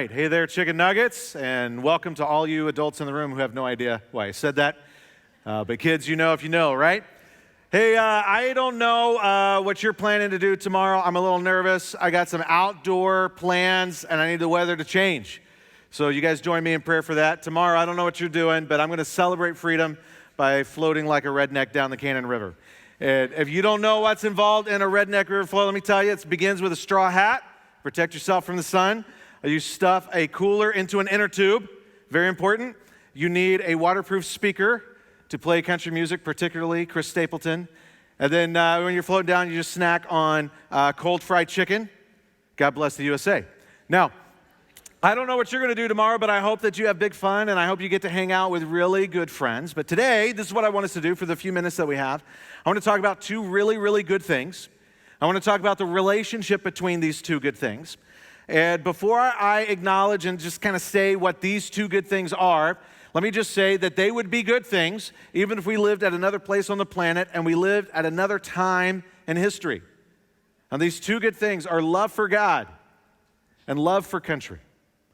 right. Hey there, chicken nuggets, and welcome to all you adults in the room who have no idea why I said that. But kids, you know if you know, right? Hey, I don't know what you're planning to do tomorrow. I'm a little nervous. I got some outdoor plans, and I need the weather to change. So you guys join me in prayer for that. Tomorrow, I don't know what you're doing, but I'm going to celebrate freedom by floating like a redneck down the Cannon River. And if you don't know what's involved in a redneck river float, let me tell you, it begins with a straw hat. Protect yourself from the sun. You stuff a cooler into an inner tube. Very important. You need a waterproof speaker to play country music, particularly Chris Stapleton. And then when you're floating down, you just snack on cold fried chicken. God bless the USA. Now, I don't know what you're going to do tomorrow, but I hope that you have big fun, and I hope you get to hang out with really good friends. But today, this is what I want us to do for the few minutes that we have. I want to talk about two really, really good things. I want to talk about the relationship between these two good things. And before I acknowledge and just kind of say what these two good things are, let me just say that they would be good things even if we lived at another place on the planet and we lived at another time in history. And these two good things are love for God and love for country.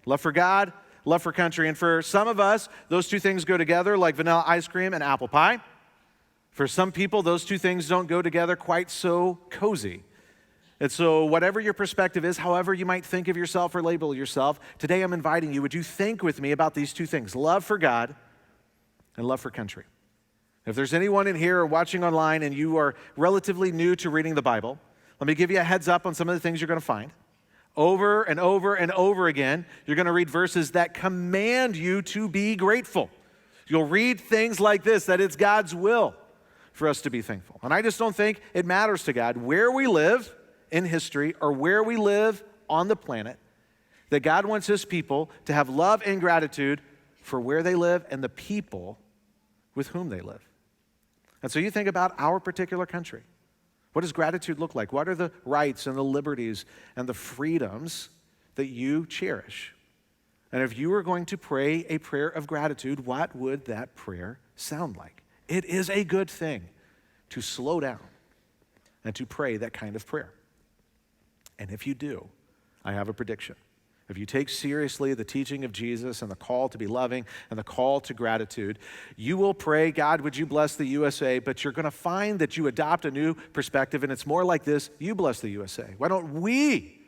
Love for God, love for country. And for some of us, those two things go together like vanilla ice cream and apple pie. For some people, those two things don't go together quite so cozy. And so whatever your perspective is, however you might think of yourself or label yourself, today I'm inviting you, would you think with me about these two things, love for God and love for country. If there's anyone in here or watching online and you are relatively new to reading the Bible, let me give you a heads up on some of the things you're going to find. Over and over and over again, you're going to read verses that command you to be grateful. You'll read things like this, that it's God's will for us to be thankful. And I just don't think it matters to God where we live in history or where we live on the planet, that God wants his people to have love and gratitude for where they live and the people with whom they live. And so you think about our particular country. What does gratitude look like? What are the rights and the liberties and the freedoms that you cherish? And if you were going to pray a prayer of gratitude, what would that prayer sound like? It is a good thing to slow down and to pray that kind of prayer. And if you do, I have a prediction. If you take seriously the teaching of Jesus and the call to be loving and the call to gratitude, you will pray, God, would you bless the USA? But you're going to find that you adopt a new perspective, and it's more like this: you bless the USA. Why don't we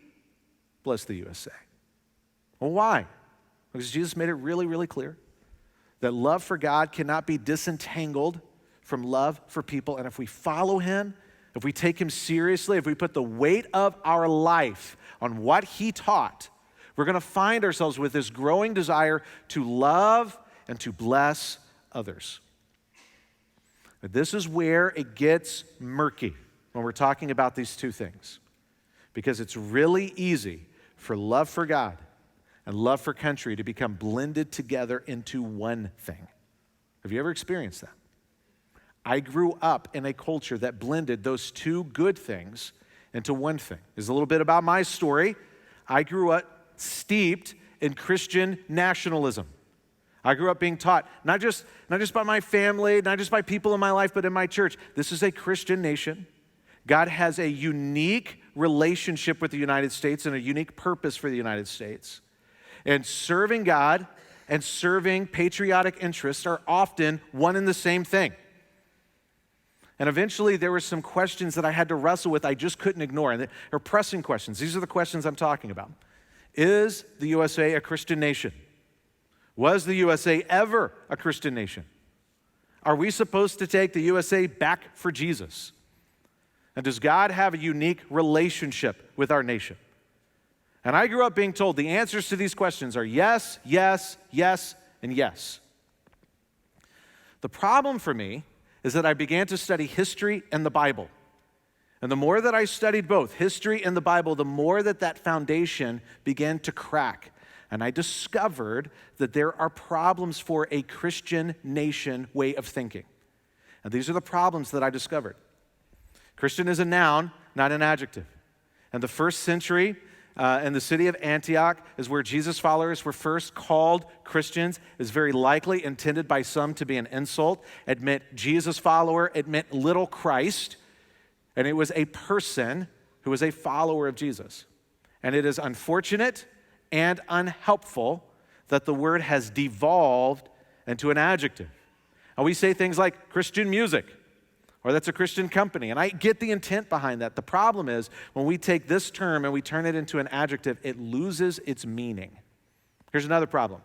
bless the USA? Well, why? Because Jesus made it really, really clear that love for God cannot be disentangled from love for people. And if we follow him, if we take him seriously, if we put the weight of our life on what he taught, we're going to find ourselves with this growing desire to love and to bless others. But this is where it gets murky when we're talking about these two things, because it's really easy for love for God and love for country to become blended together into one thing. Have you ever experienced that? I grew up in a culture that blended those two good things into one thing. There's a little bit about my story. I grew up steeped in Christian nationalism. I grew up being taught, not just by my family, not just by people in my life, but in my church. This is a Christian nation. God has a unique relationship with the United States and a unique purpose for the United States. And serving God and serving patriotic interests are often one and the same thing. And eventually there were some questions that I had to wrestle with I just couldn't ignore. And they're pressing questions. These are the questions I'm talking about. Is the USA a Christian nation? Was the USA ever a Christian nation? Are we supposed to take the USA back for Jesus? And does God have a unique relationship with our nation? And I grew up being told the answers to these questions are yes, yes, yes, and yes. The problem for me is that I began to study history and the Bible. And the more that I studied both history and the Bible, the more that foundation began to crack. And I discovered that there are problems for a Christian nation way of thinking. And these are the problems that I discovered. Christian is a noun, not an adjective. And the first century, in the city of Antioch is where Jesus' followers were first called Christians. Is very likely intended by some to be an insult. It meant Jesus follower. It meant little Christ. And it was a person who was a follower of Jesus. And it is unfortunate and unhelpful that the word has devolved into an adjective. And we say things like Christian music, or that's a Christian company. And I get the intent behind that. The problem is when we take this term and we turn it into an adjective, it loses its meaning. Here's another problem.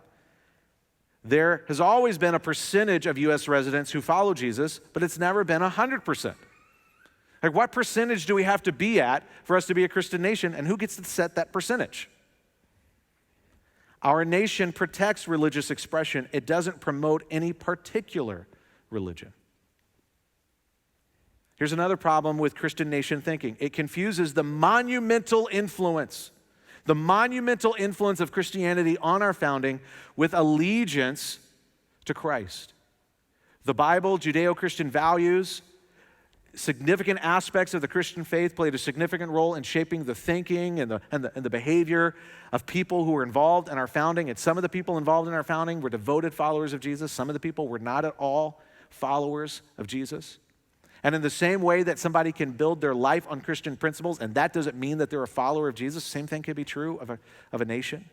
There has always been a percentage of U.S. residents who follow Jesus, but it's never been 100%. Like, what percentage do we have to be at for us to be a Christian nation, and who gets to set that percentage? Our nation protects religious expression. It doesn't promote any particular religion. Here's another problem with Christian nation thinking. It confuses the monumental influence of Christianity on our founding with allegiance to Christ. The Bible, Judeo-Christian values, significant aspects of the Christian faith played a significant role in shaping the thinking and the behavior of people who were involved in our founding. And some of the people involved in our founding were devoted followers of Jesus. Some of the people were not at all followers of Jesus. And in the same way that somebody can build their life on Christian principles, and that doesn't mean that they're a follower of Jesus, same thing could be true of a nation.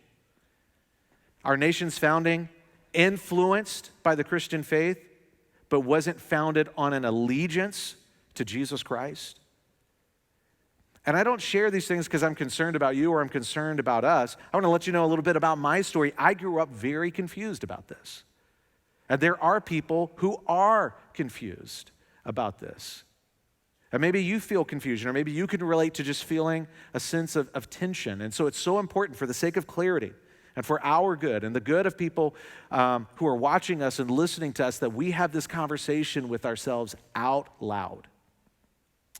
Our nation's founding influenced by the Christian faith, but wasn't founded on an allegiance to Jesus Christ. And I don't share these things because I'm concerned about you or I'm concerned about us. I want to let you know a little bit about my story. I grew up very confused about this. And there are people who are confused about this. And maybe you feel confusion, or maybe you can relate to just feeling a sense of tension. And so it's so important, for the sake of clarity and for our good and the good of people who are watching us and listening to us, that we have this conversation with ourselves out loud.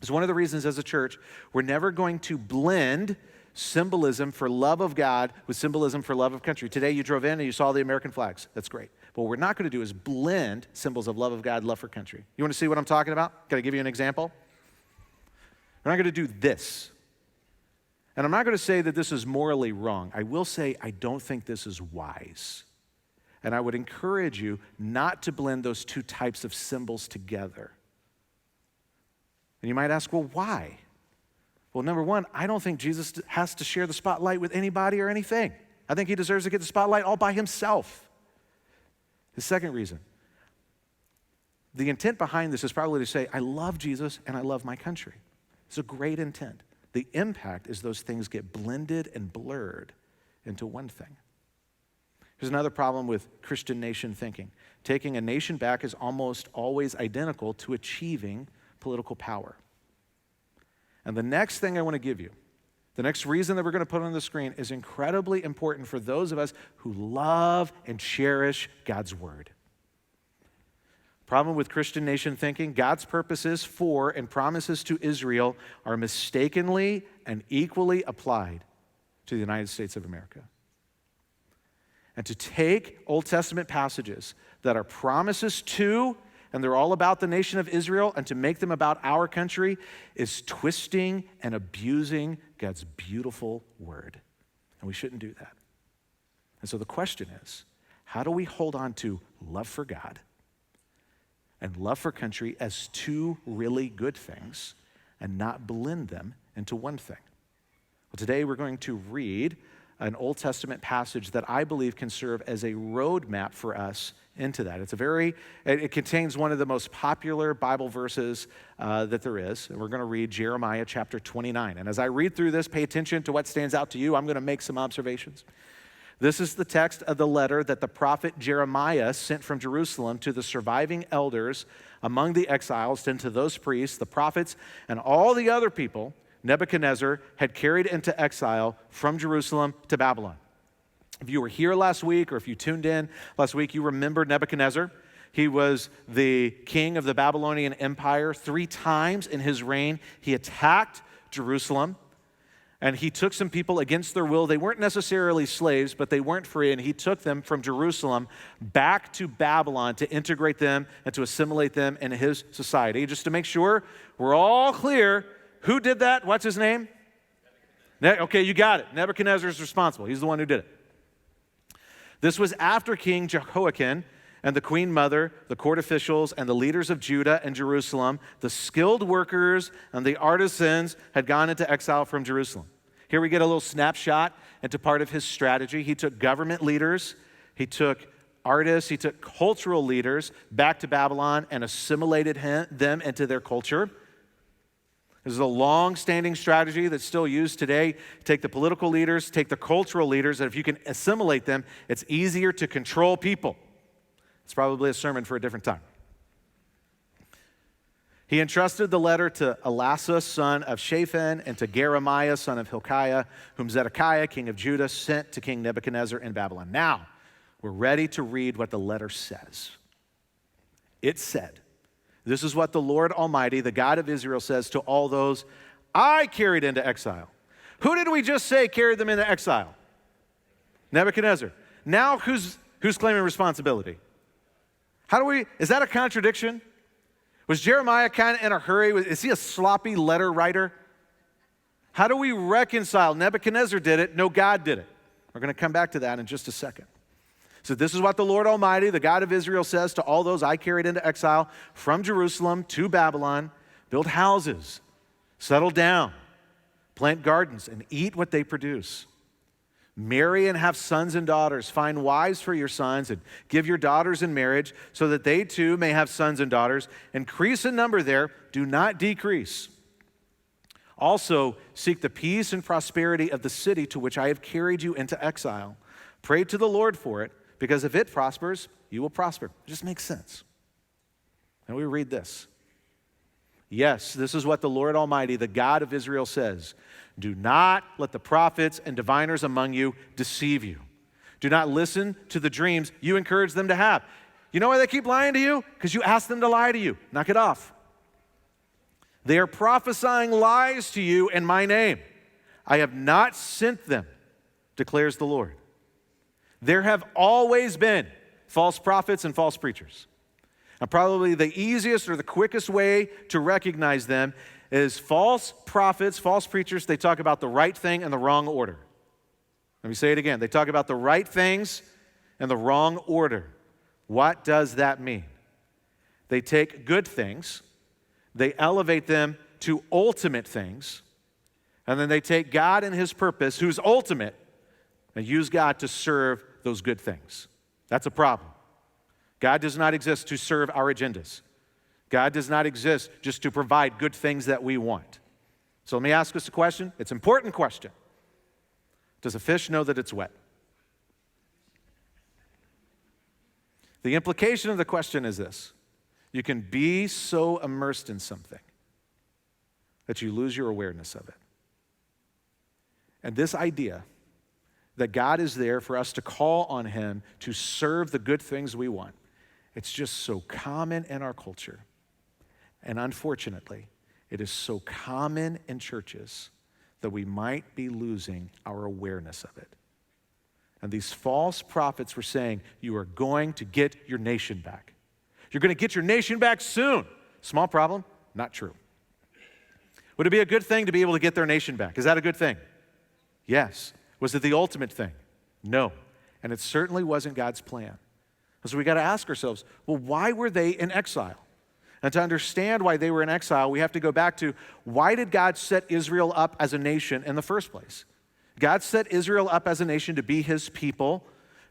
It's one of the reasons as a church, we're never going to blend symbolism for love of God with symbolism for love of country. Today you drove in and you saw the American flags. That's great. But what we're not going to do is blend symbols of love of God, love for country. You want to see what I'm talking about? Can I give you an example? We're not going to do this. And I'm not going to say that this is morally wrong. I will say I don't think this is wise. And I would encourage you not to blend those two types of symbols together. And you might ask, well, why? Well, number one, I don't think Jesus has to share the spotlight with anybody or anything. I think he deserves to get the spotlight all by himself. The second reason, the intent behind this is probably to say, I love Jesus and I love my country. It's a great intent. The impact is those things get blended and blurred into one thing. Here's another problem with Christian nation thinking. Taking a nation back is almost always identical to achieving political power. And the next thing I want to give you, the next reason that we're going to put on the screen, is incredibly important for those of us who love and cherish God's word. Problem with Christian nation thinking, God's purposes for and promises to Israel are mistakenly and equally applied to the United States of America. And to take Old Testament passages that are promises to, and they're all about the nation of Israel, and to make them about our country is twisting and abusing God's beautiful word. And we shouldn't do that. And so the question is, how do we hold on to love for God and love for country as two really good things and not blend them into one thing? Well, today we're going to read an Old Testament passage that I believe can serve as a roadmap for us into that. It contains one of the most popular Bible verses that there is. And we're going to read Jeremiah chapter 29. And as I read through this, pay attention to what stands out to you. I'm going to make some observations. This is the text of the letter that the prophet Jeremiah sent from Jerusalem to the surviving elders among the exiles, and to those priests, the prophets, and all the other people Nebuchadnezzar had carried into exile from Jerusalem to Babylon. If you were here last week, or if you tuned in last week, you remember Nebuchadnezzar. He was the king of the Babylonian Empire. 3 times in his reign, he attacked Jerusalem, and he took some people against their will. They weren't necessarily slaves, but they weren't free, and he took them from Jerusalem back to Babylon to integrate them and to assimilate them into his society. Just to make sure we're all clear, who did that? What's his name? Okay, you got it. Nebuchadnezzar is responsible. He's the one who did it. This was after King Jehoiakim and the queen mother, the court officials, and the leaders of Judah and Jerusalem, the skilled workers and the artisans had gone into exile from Jerusalem. Here we get a little snapshot into part of his strategy. He took government leaders, he took artists, he took cultural leaders back to Babylon and assimilated them into their culture. This is a long-standing strategy that's still used today. Take the political leaders, take the cultural leaders, and if you can assimilate them, it's easier to control people. It's probably a sermon for a different time. He entrusted the letter to Elasah, son of Shaphan, and to Jeremiah, son of Hilkiah, whom Zedekiah, king of Judah, sent to King Nebuchadnezzar in Babylon. Now, we're ready to read what the letter says. It said, "This is what the Lord Almighty, the God of Israel, says to all those I carried into exile." Who did we just say carried them into exile? Nebuchadnezzar. Now, who's claiming responsibility? Is that a contradiction? Was Jeremiah kind of in a hurry? Is he a sloppy letter writer? How do we reconcile? Nebuchadnezzar did it. No, God did it. We're going to come back to that in just a second. So this is what the Lord Almighty, the God of Israel, says to all those I carried into exile from Jerusalem to Babylon: build houses, settle down, plant gardens, and eat what they produce. Marry and have sons and daughters. Find wives for your sons and give your daughters in marriage so that they too may have sons and daughters. Increase in number there, do not decrease. Also, seek the peace and prosperity of the city to which I have carried you into exile. Pray to the Lord for it, because if it prospers, you will prosper. It just makes sense. And we read this. Yes, this is what the Lord Almighty, the God of Israel, says. Do not let the prophets and diviners among you deceive you. Do not listen to the dreams you encourage them to have. You know why they keep lying to you? Because you ask them to lie to you. Knock it off. They are prophesying lies to you in my name. I have not sent them, declares the Lord. There have always been false prophets and false preachers. And probably the easiest or the quickest way to recognize them is false prophets, false preachers. They talk about the right thing in the wrong order. Let me say it again. They talk about the right things in the wrong order. What does that mean? They take good things, they elevate them to ultimate things, and then they take God and his purpose, who's ultimate, and use God to serve those good things. That's a problem. God does not exist to serve our agendas. God does not exist just to provide good things that we want. So let me ask us a question. It's an important question. Does a fish know that it's wet? The implication of the question is this: you can be so immersed in something that you lose your awareness of it. And this idea that God is there for us to call on him to serve the good things we want, it's just so common in our culture. And unfortunately, it is so common in churches that we might be losing our awareness of it. And these false prophets were saying, you are going to get your nation back. You're going to get your nation back soon. Small problem, not true. Would it be a good thing to be able to get their nation back? Is that a good thing? Yes. Was it the ultimate thing? No. And it certainly wasn't God's plan. So we got to ask ourselves, well, why were they in exile? And to understand why they were in exile, we have to go back to, why did God set Israel up as a nation in the first place? God set Israel up as a nation to be his people,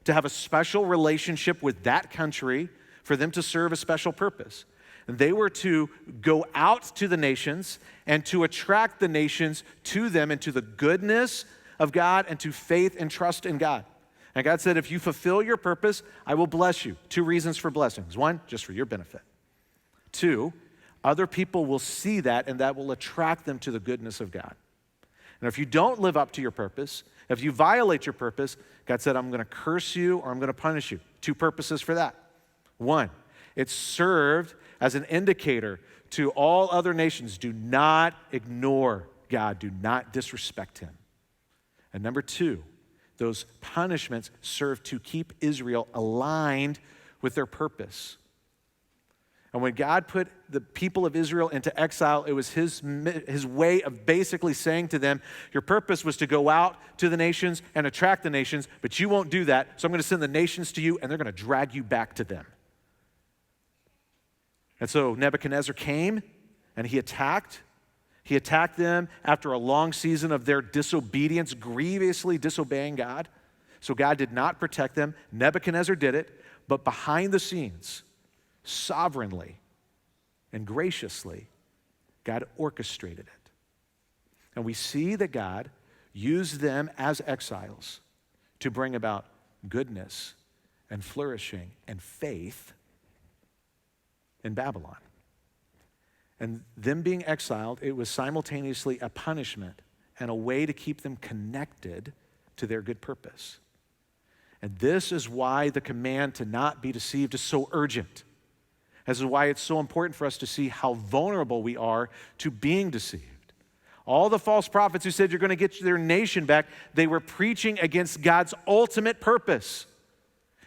to have a special relationship with that country, for them to serve a special purpose. And they were to go out to the nations and to attract the nations to them and to the goodness of God and to faith and trust in God. And God said, if you fulfill your purpose, I will bless you. 2 reasons for blessings. 1, just for your benefit. 2, other people will see that and that will attract them to the goodness of God. And if you don't live up to your purpose, if you violate your purpose, God said, I'm going to curse you or I'm going to punish you. 2 purposes for that. 1, it served as an indicator to all other nations. Do not ignore God. Do not disrespect him. And number 2, those punishments serve to keep Israel aligned with their purpose. And when God put the people of Israel into exile, it was his way of basically saying to them, your purpose was to go out to the nations and attract the nations, but you won't do that, so I'm going to send the nations to you, and they're going to drag you back to them. And so Nebuchadnezzar came, and he attacked, He attacked them after a long season of their disobedience, grievously disobeying God. So God did not protect them. Nebuchadnezzar did it, but behind the scenes, sovereignly and graciously, God orchestrated it. And we see that God used them as exiles to bring about goodness and flourishing and faith in Babylon. And them being exiled, it was simultaneously a punishment and a way to keep them connected to their good purpose. And this is why the command to not be deceived is so urgent. This is why it's so important for us to see how vulnerable we are to being deceived. All the false prophets who said you're going to get their nation back, they were preaching against God's ultimate purpose.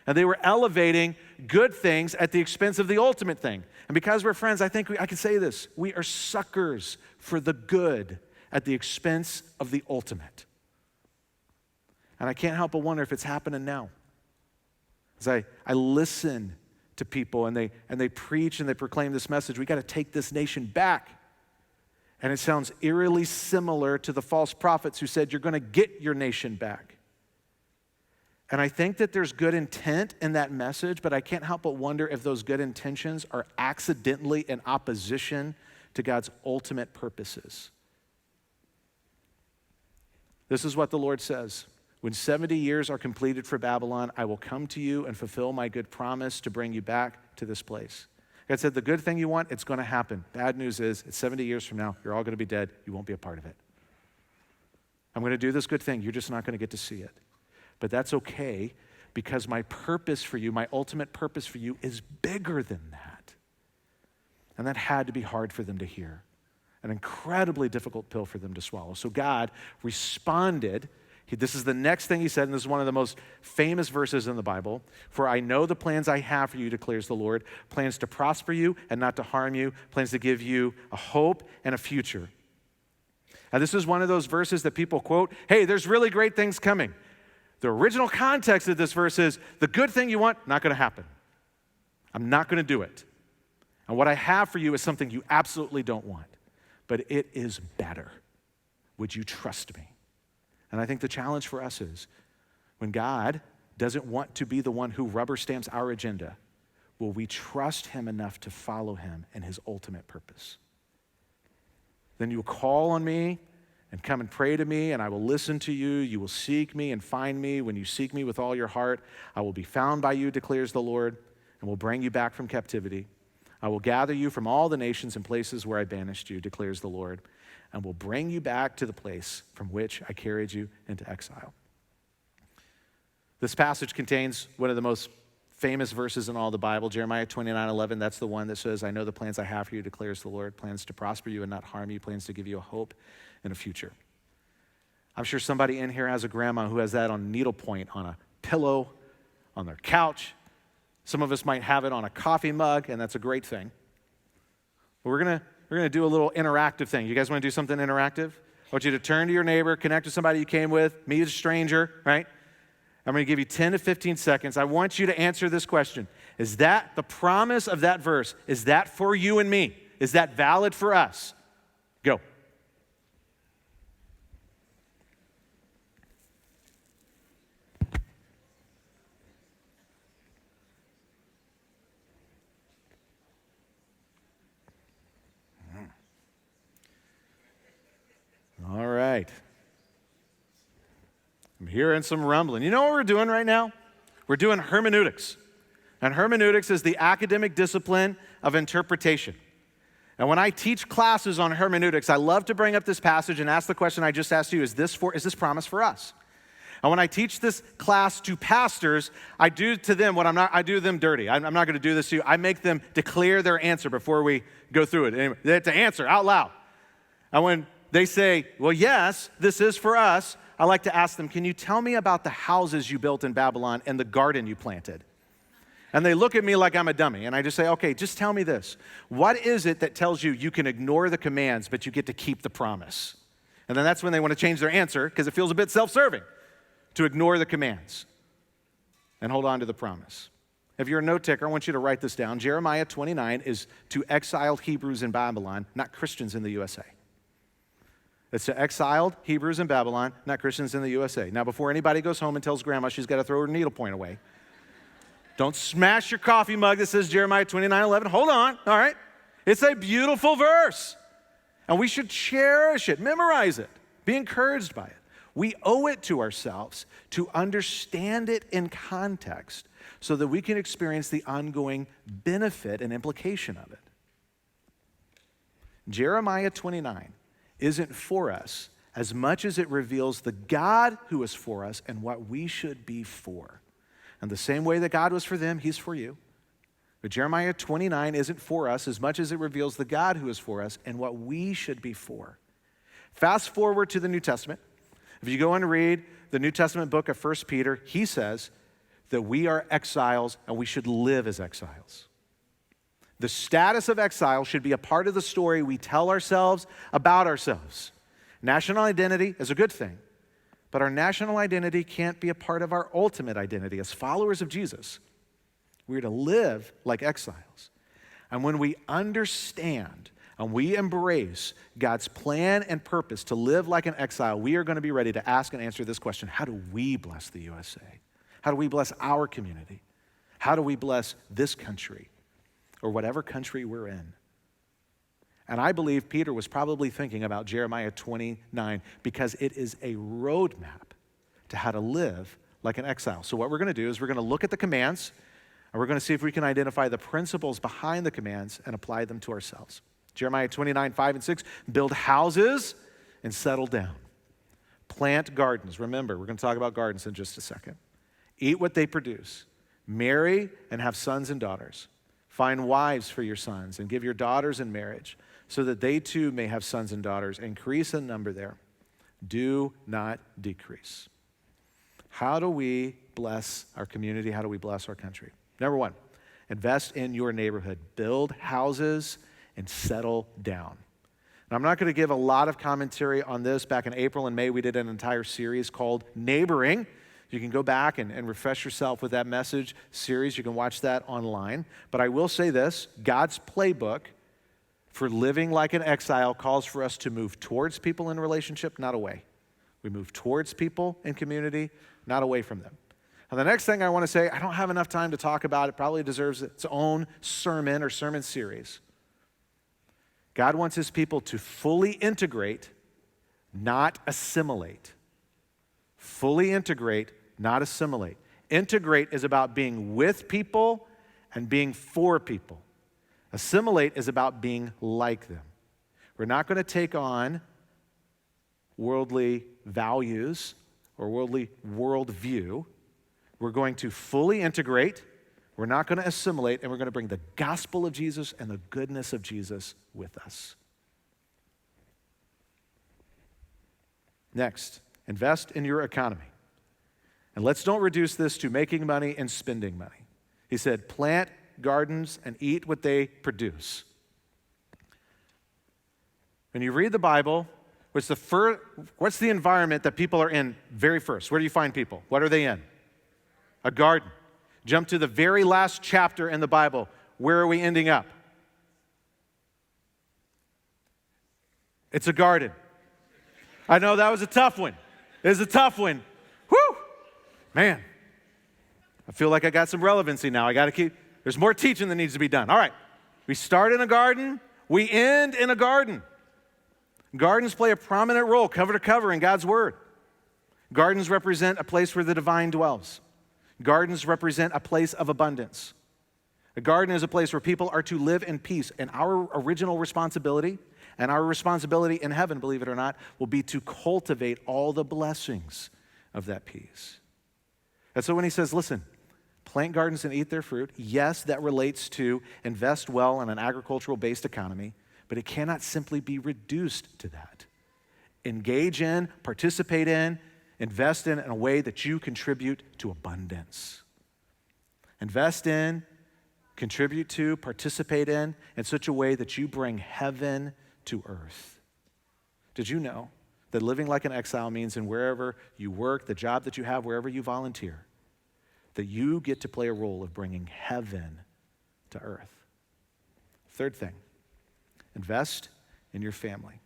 And they were elevating good things at the expense of the ultimate thing. And because we're friends, I think I can say this. We are suckers for the good at the expense of the ultimate. And I can't help but wonder if it's happening now. As I listen to people and they preach and they proclaim this message, we got to take this nation back. And it sounds eerily similar to the false prophets who said you're going to get your nation back. And I think that there's good intent in that message, but I can't help but wonder if those good intentions are accidentally in opposition to God's ultimate purposes. This is what the Lord says. When 70 years are completed for Babylon, I will come to you and fulfill my good promise to bring you back to this place. God said, the good thing you want, it's going to happen. Bad news is, it's 70 years from now, you're all going to be dead. You won't be a part of it. I'm going to do this good thing. You're just not going to get to see it. But that's okay, because my purpose for you, my ultimate purpose for you is bigger than that. And that had to be hard for them to hear. An incredibly difficult pill for them to swallow. So God responded. This is the next thing he said, and this is one of the most famous verses in the Bible. For I know the plans I have for you, declares the Lord, plans to prosper you and not to harm you, plans to give you a hope and a future. Now, this is one of those verses that people quote, hey, there's really great things coming. The original context of this verse is, the good thing you want, not going to happen. I'm not going to do it. And what I have for you is something you absolutely don't want, but it is better. Would you trust me? And I think the challenge for us is, when God doesn't want to be the one who rubber stamps our agenda, will we trust him enough to follow him in his ultimate purpose? Then you will call on me and come and pray to me, and I will listen to you. You will seek me and find me. When you seek me with all your heart, I will be found by you, declares the Lord, and will bring you back from captivity. I will gather you from all the nations and places where I banished you, declares the Lord, and will bring you back to the place from which I carried you into exile. This passage contains one of the most famous verses in all the Bible, Jeremiah 29:11. That's the one that says, I know the plans I have for you, declares the Lord, plans to prosper you and not harm you, plans to give you a hope and a future. I'm sure somebody in here has a grandma who has that on needlepoint on a pillow, on their couch. Some of us might have it on a coffee mug, and that's a great thing. But we're gonna do a little interactive thing. You guys want to do something interactive? I want you to turn to your neighbor, connect with somebody you came with, meet a stranger, right? I'm going to give you 10 to 15 seconds. I want you to answer this question. Is that the promise of that verse? Is that for you and me? Is that valid for us? Go. All right. I'm hearing some rumbling. You know what we're doing right now? We're doing hermeneutics. And hermeneutics is the academic discipline of interpretation. And when I teach classes on hermeneutics, I love to bring up this passage and ask the question I just asked you, is this promise for us? And when I teach this class to pastors, I do to them what I do them dirty. I'm not going to do this to you. I make them declare their answer before we go through it. Anyway, they have to answer out loud. And when they say, well, yes, this is for us, I like to ask them, can you tell me about the houses you built in Babylon and the garden you planted? And they look at me like I'm a dummy. And I just say, okay, just tell me this. What is it that tells you you can ignore the commands, but you get to keep the promise? And then that's when they want to change their answer, because it feels a bit self-serving to ignore the commands and hold on to the promise. If you're a note taker, I want you to write this down. Jeremiah 29 is to exiled Hebrews in Babylon, not Christians in the USA. It's to exiled Hebrews in Babylon, not Christians in the USA. Now, before anybody goes home and tells grandma she's got to throw her needlepoint away, don't smash your coffee mug that says Jeremiah 29:11. Hold on, all right? It's a beautiful verse, and we should cherish it, memorize it, be encouraged by it. We owe it to ourselves to understand it in context so that we can experience the ongoing benefit and implication of it. Jeremiah 29 isn't for us as much as it reveals the God who is for us and what we should be for. And the same way that God was for them, he's for you. But Jeremiah 29 isn't for us as much as it reveals the God who is for us and what we should be for. Fast forward to the New Testament. If you go and read the New Testament book of 1 Peter, he says that we are exiles and we should live as exiles. The status of exile should be a part of the story we tell ourselves about ourselves. National identity is a good thing, but our national identity can't be a part of our ultimate identity as followers of Jesus. We're to live like exiles. And when we understand and we embrace God's plan and purpose to live like an exile, we are going to be ready to ask and answer this question: how do we bless the USA? How do we bless our community? How do we bless this country or whatever country we're in? And I believe Peter was probably thinking about Jeremiah 29 because it is a roadmap to how to live like an exile. So what we're going to do is we're going to look at the commands and we're going to see if we can identify the principles behind the commands and apply them to ourselves. Jeremiah 29, 5 and 6, build houses and settle down. Plant gardens. Remember, we're going to talk about gardens in just a second. Eat what they produce. Marry and have sons and daughters. Find wives for your sons and give your daughters in marriage so that they too may have sons and daughters. Increase in number there. Do not decrease. How do we bless our community? How do we bless our country? Number one, invest in your neighborhood. Build houses and settle down. Now, I'm not going to give a lot of commentary on this. Back in April and May, we did an entire series called Neighboring. You can go back and refresh yourself with that message series. You can watch that online. But I will say this: God's playbook for living like an exile calls for us to move towards people in relationship, not away. We move towards people in community, not away from them. Now, the next thing I want to say, I don't have enough time to talk about it. Probably deserves its own sermon or sermon series. God wants his people to fully integrate, not assimilate. Fully integrate, not assimilate. Integrate is about being with people and being for people. Assimilate is about being like them. We're not going to take on worldly values or worldly worldview. We're going to fully integrate. We're not going to assimilate, and we're going to bring the gospel of Jesus and the goodness of Jesus with us. Next, invest in your economy. And let's don't reduce this to making money and spending money. He said, plant gardens and eat what they produce. When you read the Bible, what's the environment that people are in very first? Where do you find people? What are they in? A garden. Jump to the very last chapter in the Bible. Where are we ending up? It's a garden. I know that was a tough one. It was a tough one. Whew! Man, I feel like I got some relevancy now. There's more teaching that needs to be done. All right, we start in a garden, we end in a garden. Gardens play a prominent role, cover to cover, in God's Word. Gardens represent a place where the divine dwells. Gardens represent a place of abundance. A garden is a place where people are to live in peace. And our original responsibility, and our responsibility in heaven, believe it or not, will be to cultivate all the blessings of that peace. And so when he says, listen, plant gardens and eat their fruit, yes, that relates to invest well in an agricultural-based economy, but it cannot simply be reduced to that. Engage in, participate in, invest in a way that you contribute to abundance. Invest in, contribute to, participate in such a way that you bring heaven to earth. Did you know that living like an exile means in wherever you work, the job that you have, wherever you volunteer, that you get to play a role of bringing heaven to earth? Third thing, invest in your family.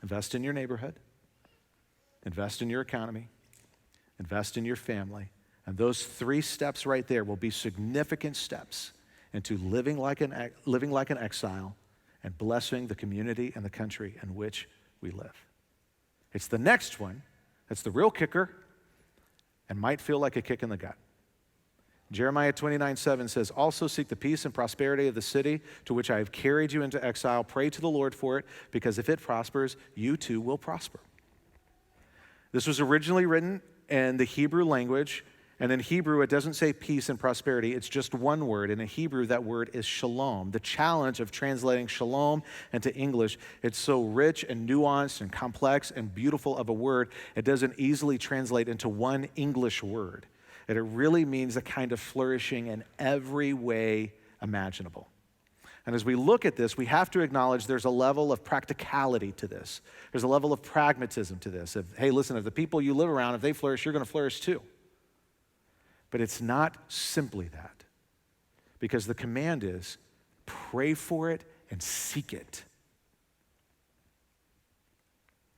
Invest in your neighborhood. Invest in your economy. Invest in your family. And those 3 steps right there will be significant steps into living like an exile and blessing the community and the country in which we live. It's the next one that's the real kicker and might feel like a kick in the gut. Jeremiah 29:7 says, also seek the peace and prosperity of the city to which I have carried you into exile. Pray to the Lord for it, because if it prospers, you too will prosper. This was originally written in the Hebrew language, and in Hebrew it doesn't say peace and prosperity, it's just one word. And in Hebrew that word is shalom. The challenge of translating shalom into English, it's so rich and nuanced and complex and beautiful of a word, it doesn't easily translate into one English word. And it really means a kind of flourishing in every way imaginable. And as we look at this, we have to acknowledge there's a level of practicality to this. There's a level of pragmatism to this. Hey, listen, if the people you live around, if they flourish, you're going to flourish too. But it's not simply that. Because the command is pray for it and seek it.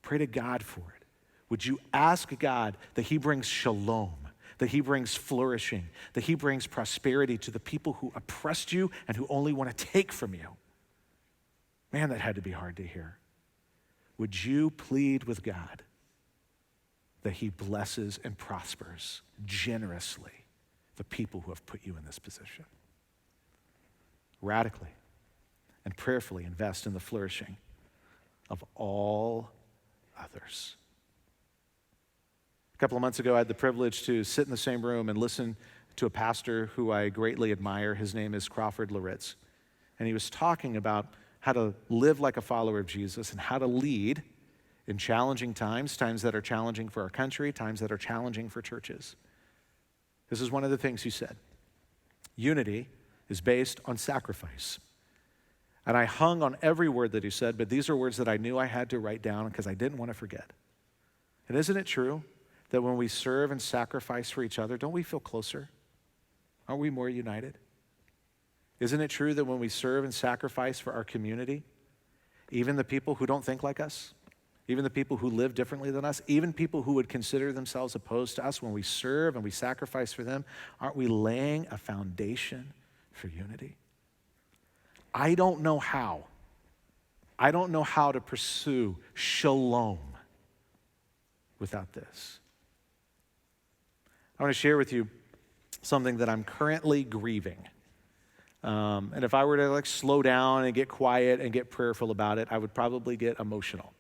Pray to God for it. Would you ask God that he brings shalom, that he brings flourishing, that he brings prosperity to the people who oppressed you and who only want to take from you? Man, that had to be hard to hear. Would you plead with God that he blesses and prospers generously the people who have put you in this position? Radically and prayerfully invest in the flourishing of all others. A couple of months ago, I had the privilege to sit in the same room and listen to a pastor who I greatly admire. His name is Crawford Loritz. And he was talking about how to live like a follower of Jesus and how to lead in challenging times, times that are challenging for our country, times that are challenging for churches. This is one of the things he said. Unity is based on sacrifice. And I hung on every word that he said, but these are words that I knew I had to write down because I didn't want to forget. And isn't it true that when we serve and sacrifice for each other, don't we feel closer? Aren't we more united? Isn't it true that when we serve and sacrifice for our community, even the people who don't think like us, even the people who live differently than us, even people who would consider themselves opposed to us, when we serve and we sacrifice for them, aren't we laying a foundation for unity? I don't know how. I don't know how to pursue shalom without this. I want to share with you something that I'm currently grieving. And if I were to slow down and get quiet and get prayerful about it, I would probably get emotional.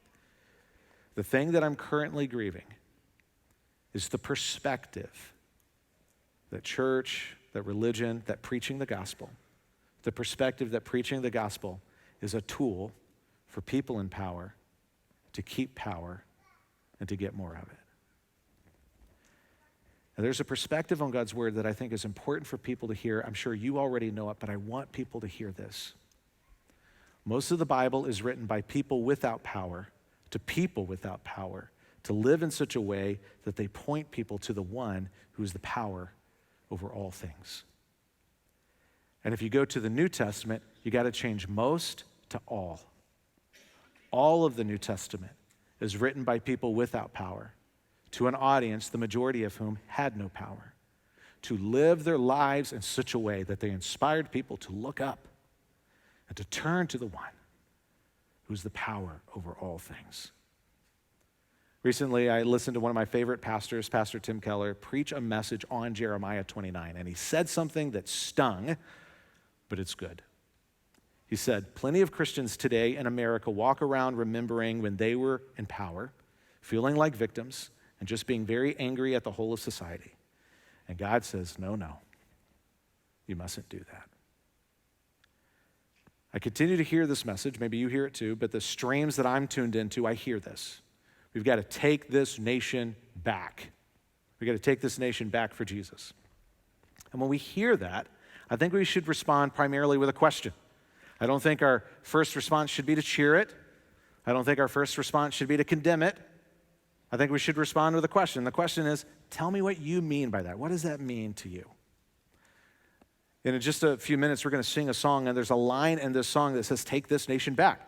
The thing that I'm currently grieving is the perspective that church, that religion, that preaching the gospel, the perspective that preaching the gospel is a tool for people in power to keep power and to get more of it. Now, there's a perspective on God's word that I think is important for people to hear. I'm sure you already know it, but I want people to hear this. Most of the Bible is written by people without power to people without power to live in such a way that they point people to the one who is the power over all things. And if you go to the New Testament, you got to change most to all. All of the New Testament is written by people without power to an audience, the majority of whom had no power, to live their lives in such a way that they inspired people to look up and to turn to the one who's the power over all things. Recently, I listened to one of my favorite pastors, Pastor Tim Keller, preach a message on Jeremiah 29, and he said something that stung, but it's good. He said, plenty of Christians today in America walk around remembering when they were in power, feeling like victims, and just being very angry at the whole of society. And God says, no, you mustn't do that. I continue to hear this message, maybe you hear it too, but the streams that I'm tuned into, I hear this. We've got to take this nation back. We've got to take this nation back for Jesus. And when we hear that, I think we should respond primarily with a question. I don't think our first response should be to cheer it. I don't think our first response should be to condemn it. I think we should respond with a question. The question is, tell me what you mean by that. What does that mean to you? And in just a few minutes, we're going to sing a song, and there's a line in this song that says, take this nation back.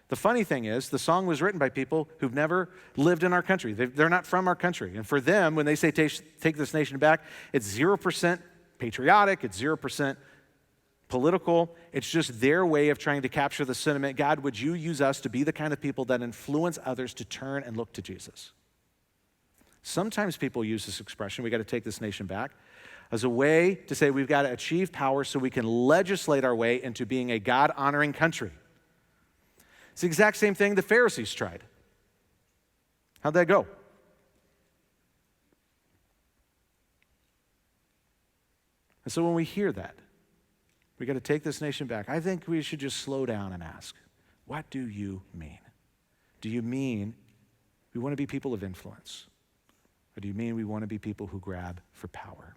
The funny thing is, the song was written by people who've never lived in our country. They're not from our country. And for them, when they say take this nation back, it's 0% patriotic, it's 0% political. It's just their way of trying to capture the sentiment, God, would you use us to be the kind of people that influence others to turn and look to Jesus? Sometimes people use this expression, we got to take this nation back, as a way to say we've got to achieve power so we can legislate our way into being a God-honoring country. It's the exact same thing the Pharisees tried. How'd that go? And so when we hear that, we got to take this nation back. I think we should just slow down and ask, what do you mean? Do you mean we want to be people of influence? Or do you mean we want to be people who grab for power?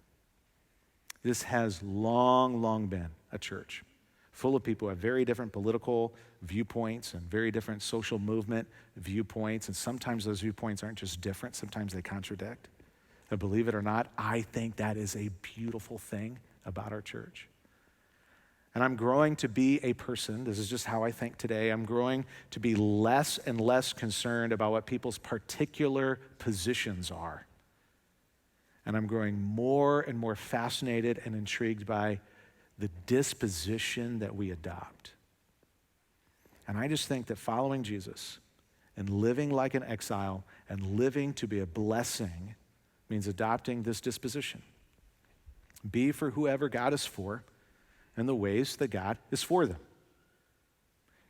This has long, long been a church full of people who have very different political viewpoints and very different social movement viewpoints. And sometimes those viewpoints aren't just different, sometimes they contradict. And believe it or not, I think that is a beautiful thing about our church. And I'm growing to be a person, this is just how I think today, I'm growing to be less and less concerned about what people's particular positions are. And I'm growing more and more fascinated and intrigued by the disposition that we adopt. And I just think that following Jesus and living like an exile and living to be a blessing means adopting this disposition. Be for whoever God is for and the ways that God is for them.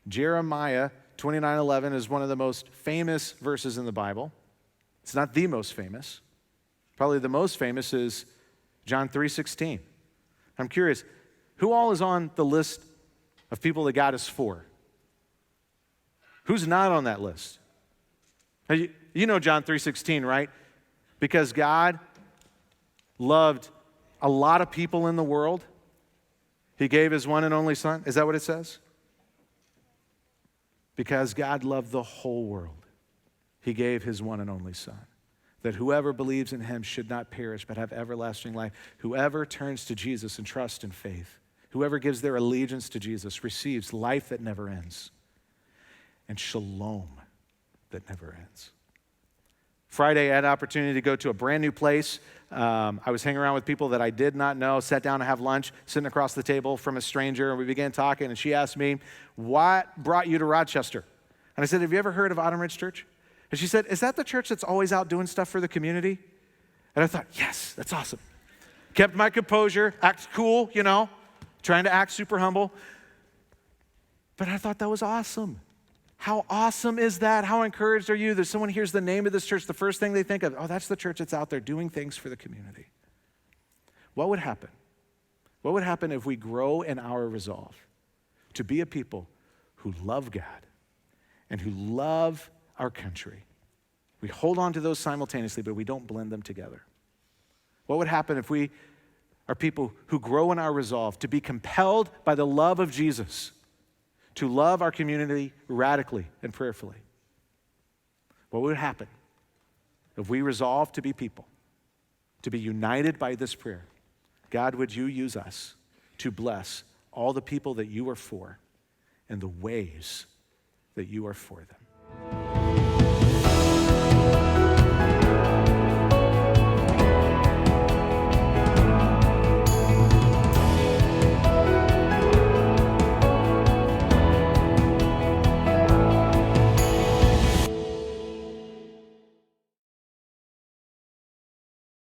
Jeremiah 29:11 is one of the most famous verses in the Bible. It's not the most famous. Probably the most famous is John 3:16. I'm curious, who all is on the list of people that God is for? Who's not on that list? You know John 3:16, right? Because God loved a lot of people in the world, he gave his one and only son. Is that what it says? Because God loved the whole world, he gave his one and only son, that whoever believes in him should not perish but have everlasting life. Whoever turns to Jesus in trust and faith, whoever gives their allegiance to Jesus receives life that never ends and shalom that never ends. Friday, I had an opportunity to go to a brand new place. I was hanging around with people that I did not know, sat down to have lunch, sitting across the table from a stranger, and we began talking, and she asked me, what brought you to Rochester? And I said, have you ever heard of Autumn Ridge Church? And she said, is that the church that's always out doing stuff for the community? And I thought, yes, that's awesome. Kept my composure, act cool, trying to act super humble. But I thought that was awesome. How awesome is that? How encouraged are you that someone hears the name of this church, the first thing they think of, oh, that's the church that's out there doing things for the community. What would happen? What would happen if we grow in our resolve to be a people who love God and who love our country? We hold on to those simultaneously, but we don't blend them together. What would happen if we are people who grow in our resolve to be compelled by the love of Jesus to love our community radically and prayerfully? What would happen if we resolve to be people, to be united by this prayer? God, would you use us to bless all the people that you are for and the ways that you are for them?